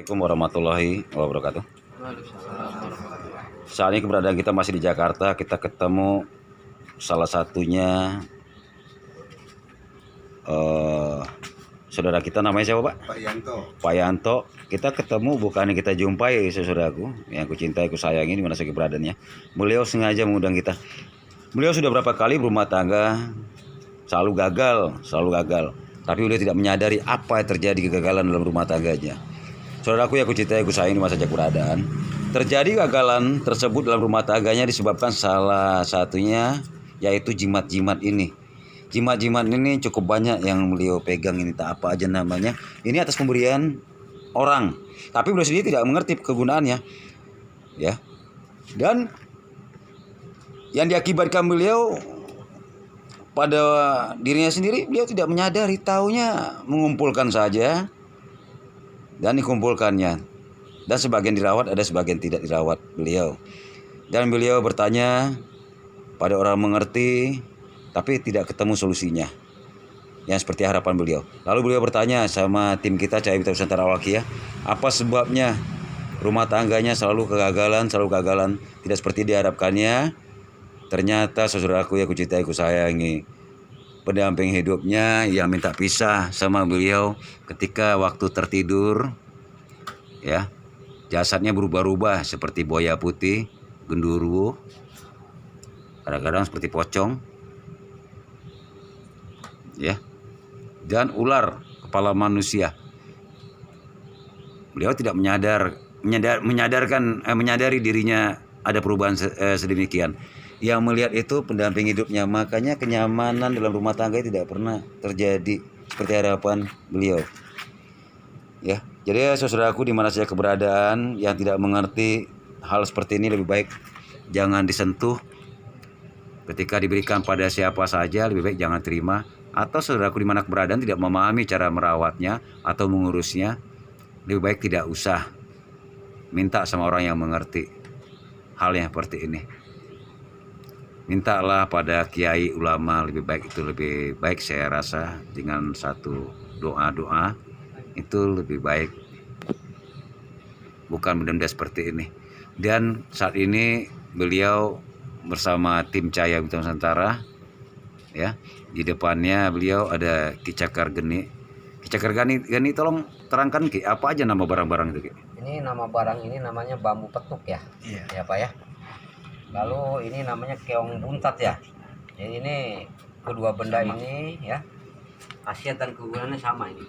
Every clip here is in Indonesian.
Assalamualaikum warahmatullahi wabarakatuh. Saat ini keberadaan kita masih di Jakarta. Kita ketemu salah satunya saudara kita, namanya siapa Pak? Pak Yanto. Pak Yanto. Kita ketemu bukannya kita jumpai saudaraku yang aku cintai, aku sayangi, di mana saja keberadaannya. Beliau sengaja mengundang kita. Beliau sudah berapa kali berumah tangga, selalu gagal. Tapi beliau tidak menyadari apa yang terjadi kegagalan dalam rumah tangganya. Saudaraku yang aku cintai, aku sayangi, di masa keberadaan, terjadi kegagalan tersebut dalam rumah tangganya disebabkan salah satunya yaitu jimat-jimat ini. Jimat-jimat ini cukup banyak yang beliau pegang, ini tak apa aja namanya. Ini atas pemberian orang, tapi beliau sendiri tidak mengerti kegunaannya, ya. Dan yang diakibatkan beliau pada dirinya sendiri, beliau tidak menyadari, taunya mengumpulkan saja dan dikumpulkannya. Dan sebagian dirawat, ada sebagian tidak dirawat beliau. Dan beliau bertanya pada orang mengerti, tapi tidak ketemu solusinya yang seperti harapan beliau. Lalu beliau bertanya sama tim kita Cahaya Bintang Nusantara Al-Waqiah, apa sebabnya rumah tangganya selalu kegagalan, tidak seperti diharapkannya. Ternyata saudaraku yang aku cintai, aku sayangi, pendamping hidupnya yang minta pisah sama beliau ketika waktu tertidur, ya, jasadnya berubah-ubah seperti buaya putih, genderuwo, kadang-kadang seperti pocong, ya, dan ular kepala manusia. Beliau tidak menyadari dirinya ada perubahan sedemikian. Yang melihat itu pendamping hidupnya, makanya kenyamanan dalam rumah tangga tidak pernah terjadi seperti harapan beliau. Ya, jadi saudaraku di mana saja keberadaan, yang tidak mengerti hal seperti ini lebih baik jangan disentuh. Ketika diberikan pada siapa saja lebih baik jangan terima. Atau saudaraku di mana keberadaan tidak memahami cara merawatnya atau mengurusnya, lebih baik tidak usah minta sama orang yang mengerti hal yang seperti ini. Mintalah pada kiai ulama, lebih baik, itu lebih baik saya rasa, dengan satu doa-doa itu lebih baik, bukan benda-benda seperti ini. Dan saat ini beliau bersama tim Cahaya Bintang Nusantara, ya, di depannya beliau ada Ki Cakar Geni. Ki Cakar Geni, tolong terangkan Ki, apa aja nama barang-barang itu Ki? Ini nama barang ini namanya bambu petuk ya, ya Pak ya. Lalu ini namanya keong buntat ya. Jadi ini kedua benda ini ya, khasiat dan kegunaannya sama ini.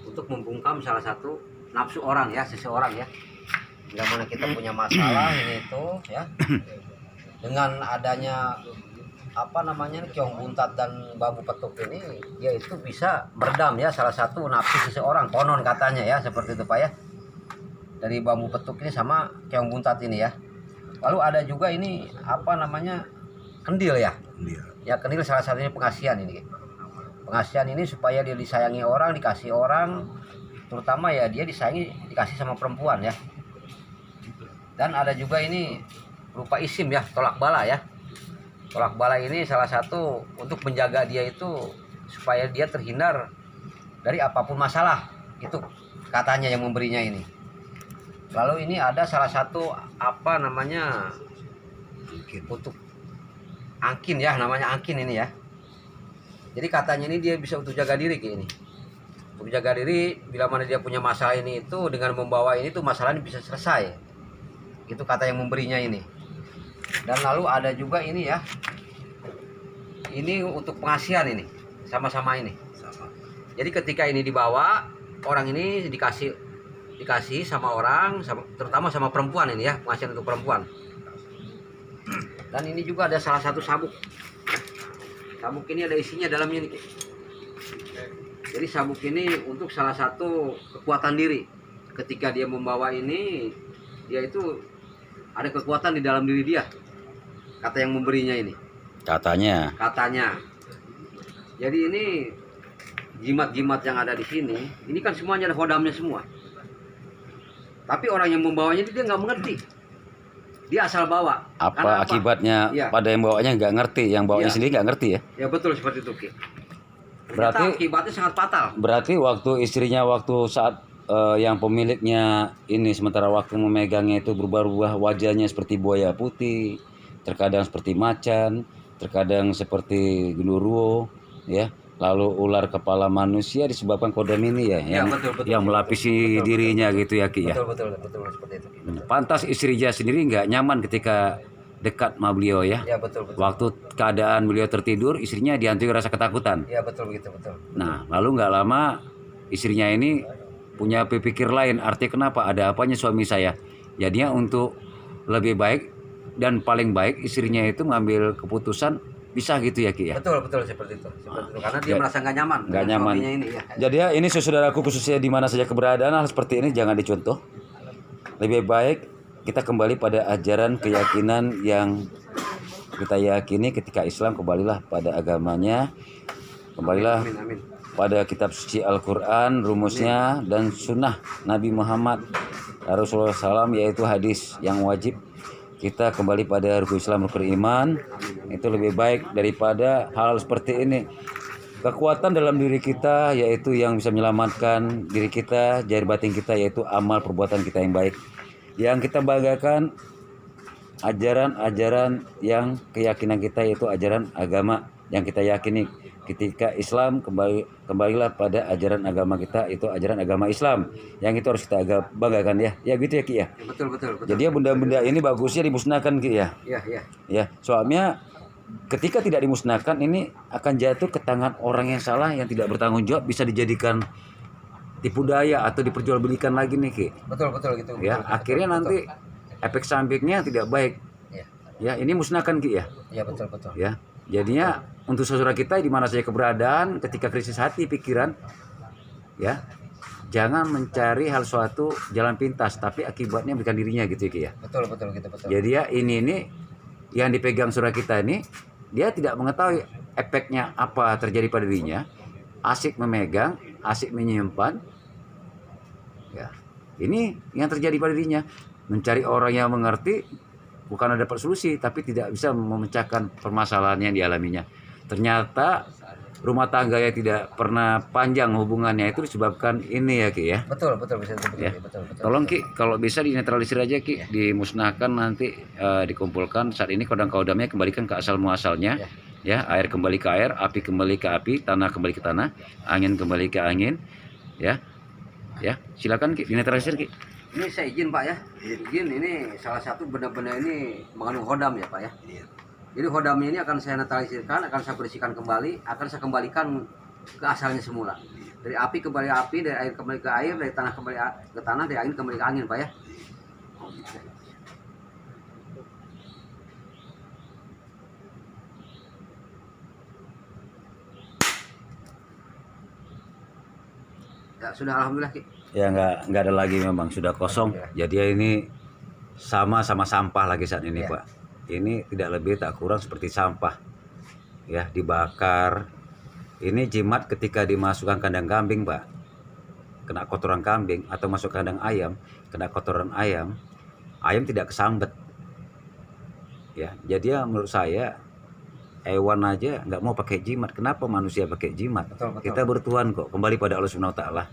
Untuk membungkam salah satu nafsu orang ya, seseorang ya. Bila mana kita punya masalah ini itu ya. Dengan adanya keong buntat dan bambu petuk ini, dia itu bisa meredam ya salah satu nafsu seseorang, konon katanya ya, seperti itu Pak ya. Dari bambu petuk ini sama keong buntat ini ya. Lalu ada juga ini kendil ya. Ya, kendil salah satunya pengasihan ini. Pengasihan ini supaya dia disayangi orang, dikasih orang, terutama ya dia disayangi, dikasih sama perempuan ya. Dan ada juga ini rupa isim ya, tolak bala ya. Tolak bala ini salah satu untuk menjaga dia itu supaya dia terhindar dari apapun masalah. Itu katanya yang memberinya ini. Lalu ini ada salah satu untuk angkin ya, namanya angkin ini ya. Jadi katanya ini dia bisa untuk jaga diri kayak ini. Untuk jaga diri bila mana dia punya masalah ini, itu dengan membawa ini tuh masalahnya bisa selesai. Itu kata yang memberinya ini. Dan lalu ada juga ini ya. Ini untuk pengasihan ini, sama-sama ini. Jadi ketika ini dibawa, orang ini dikasih sama orang, terutama sama perempuan ini ya, pengasihan untuk perempuan. Dan ini juga ada salah satu sabuk. Sabuk ini ada isinya dalamnya nih. Jadi sabuk ini untuk salah satu kekuatan diri. Ketika dia membawa ini, dia itu ada kekuatan di dalam diri dia. Kata yang memberinya ini. Katanya. Jadi ini jimat-jimat yang ada di sini, ini kan semuanya ada hodamnya semua. Tapi orang yang membawanya dia nggak mengerti. Dia asal bawa. Apa akibatnya ya, pada yang bawanya nggak ngerti, yang bawanya sendiri nggak ngerti ya? Ya betul seperti itu Ki. Berarti akibatnya sangat fatal. Berarti waktu istrinya saat yang pemiliknya ini sementara waktu memegangnya itu berubah-ubah wajahnya seperti buaya putih, terkadang seperti macan, terkadang seperti genderuwo, ya. Lalu ular kepala manusia disebabkan kodam ini ya, Ya, yang betul, betul, yang betul, melapisi betul, dirinya gitu ya Ki ya. betul seperti itu. Pantas istrinya sendiri nggak nyaman ketika dekat sama beliau ya. Ya, betul. Waktu keadaan beliau tertidur, istrinya dihantui rasa ketakutan. Ya, betul begitu, betul. Nah, lalu nggak lama istrinya ini punya berpikir lain. Artinya kenapa? Ada apanya suami saya? Jadinya untuk lebih baik dan paling baik istrinya itu mengambil keputusan bisa gitu ya Ki ya. Betul seperti itu. Karena dia merasa nggak nyaman. Nggak dengan nyaman. suaminya ini ya. Jadi ya ini saudaraku khususnya di mana saja keberadaan hal seperti ini jangan dicontoh. Lebih baik kita kembali pada ajaran keyakinan yang kita yakini ketika Islam, kembalilah pada agamanya, kembalilah Amin. pada kitab suci Al-Quran, rumusnya, dan sunnah Nabi Muhammad Rasulullah SAW, yaitu hadis yang wajib. Kita kembali pada rukun Islam, rukun iman. Itu lebih baik daripada hal seperti ini. Kekuatan dalam diri kita yaitu yang bisa menyelamatkan diri kita, jari batin kita, yaitu amal perbuatan kita yang baik. Yang kita banggakan ajaran-ajaran yang keyakinan kita, yaitu ajaran agama yang kita yakini. Ketika Islam, kembalilah pada ajaran agama kita, itu ajaran agama Islam yang itu harus kita banggakan ya. Ya gitu ya Ki ya. Betul. Jadi ya benda-benda ini bagusnya dimusnahkan Ki ya. Iya. Ya, soalnya ketika tidak dimusnahkan ini akan jatuh ke tangan orang yang salah, yang tidak bertanggung jawab, bisa dijadikan tipu daya atau diperjualbelikan lagi nih Ki. Betul gitu. Ya, akhirnya nanti efek sampingnya tidak baik. Iya. Ya, ini musnahkan Ki ya. Iya, betul. Ya. Jadinya untuk saudara kita di mana saja keberadaan, ketika krisis hati pikiran, ya, jangan mencari hal suatu jalan pintas, tapi akibatnya bukan dirinya gitu ya Ki ya. Betul gitu, betul. Jadi ya ini yang dipegang saudara kita ini, dia tidak mengetahui efeknya apa terjadi pada dirinya, asik memegang, asik menyimpan, ya. Ini yang terjadi pada dirinya, mencari orang yang mengerti, bukan ada dapat solusi, tapi tidak bisa memecahkan permasalahan yang dialaminya. Ternyata rumah tangga yang tidak pernah panjang hubungannya itu disebabkan ini ya Ki ya. Betul bisa Ya. betul. Tolong Ki, kalau bisa dinetralisir aja Ki, dimusnahkan nanti, dikumpulkan. Saat ini kodam-kodamnya kembalikan ke asal muasalnya. Ya, air kembali ke air, api kembali ke api, tanah kembali ke tanah, angin kembali ke angin. Ya. Ya, silakan Ki, dinetralisir Ki. Ini saya izin Pak ya. Izin ini salah satu benda-benda ini mengandung hodam ya Pak ya. Jadi hodamnya ini akan saya netralisirkan, akan saya bersihkan kembali, akan saya kembalikan ke asalnya semula. Dari api kembali api, dari air kembali ke air, dari tanah kembali ke tanah, dari angin kembali ke angin Pak ya. Ya sudah, alhamdulillah Ki. Ya nggak ada lagi, memang sudah kosong. Jadi ya ini sama sampah lagi saat ini Pak. Ini tidak lebih tak kurang seperti sampah. Ya, dibakar. Ini jimat ketika dimasukkan kandang kambing Pak, kena kotoran kambing, atau masuk kandang ayam, kena kotoran ayam, ayam tidak kesambet. Ya, jadi ya menurut saya hewan aja nggak mau pakai jimat. Kenapa manusia pakai jimat? Betul. Kita bertuhan kok, kembali pada Allah Subhanahu wa taala.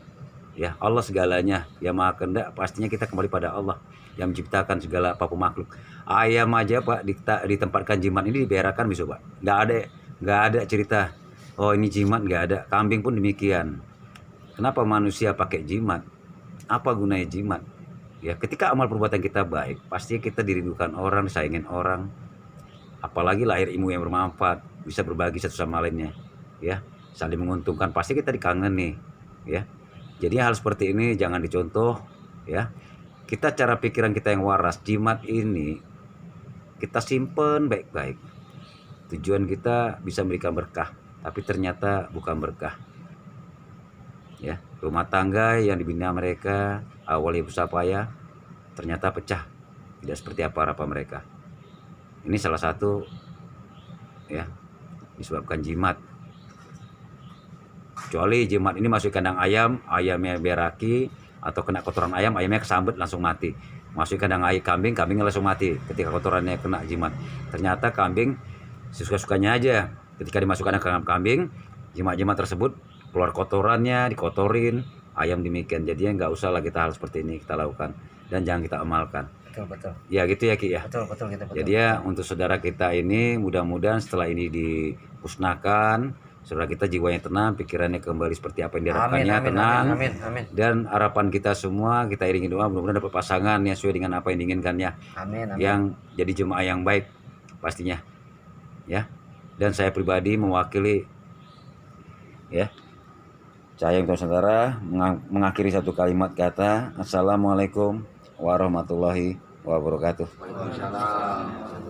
Ya, Allah segalanya, yang Maha Kehendak, pastinya kita kembali pada Allah yang menciptakan segala apapun makhluk. Ayam aja Pak ditempatkan jimat ini dibiarkan besok Pak. Nggak ada cerita oh ini jimat, nggak ada. Kambing pun demikian. Kenapa manusia pakai jimat? Apa gunanya jimat? Ya, ketika amal perbuatan kita baik, pasti kita dirindukan orang, disayangin orang. Apalagi lahir ilmu yang bermanfaat, bisa berbagi satu sama lainnya. Ya, saling menguntungkan, pasti kita dikangeni. Ya. Jadi hal seperti ini jangan dicontoh, ya. Kita cara pikiran kita yang waras, jimat ini kita simpen baik-baik. Tujuan kita bisa memberikan berkah, tapi ternyata bukan berkah. Ya, rumah tangga yang dibina mereka awalnya berusaha payah, ternyata pecah, tidak seperti apa harapan mereka. Ini salah satu, ya, disebabkan jimat. Kecuali jimat ini masuk kandang ayam, ayamnya beraki, atau kena kotoran ayam, ayamnya kesambet langsung mati. Masuk kandang ayam kambing, kambingnya langsung mati ketika kotorannya kena jimat. Ternyata kambing sesuka-sukanya aja. Ketika dimasukkan ke kandang kambing, jimat-jimat tersebut keluar kotorannya, dikotorin, ayam demikian. Jadinya nggak usah lah kita hal seperti ini kita lakukan dan jangan kita amalkan. Betul. Ya gitu ya Ki ya. Betul gitu, betul. Jadi ya untuk saudara kita ini mudah-mudahan setelah ini dimusnahkan, saudara kita jiwanya tenang, pikirannya kembali seperti apa yang diharapkannya, tenang. Amin. Dan harapan kita semua kita iringi doa mudah-mudahan dapat pasangan yang sesuai dengan apa yang diinginkannya. Amin. Yang jadi jemaah yang baik pastinya. Ya. Dan saya pribadi mewakili ya. Saya untuk saudara mengakhiri satu kalimat kata Assalamualaikum warahmatullahi wabarakatuh. Waalaikumsalam.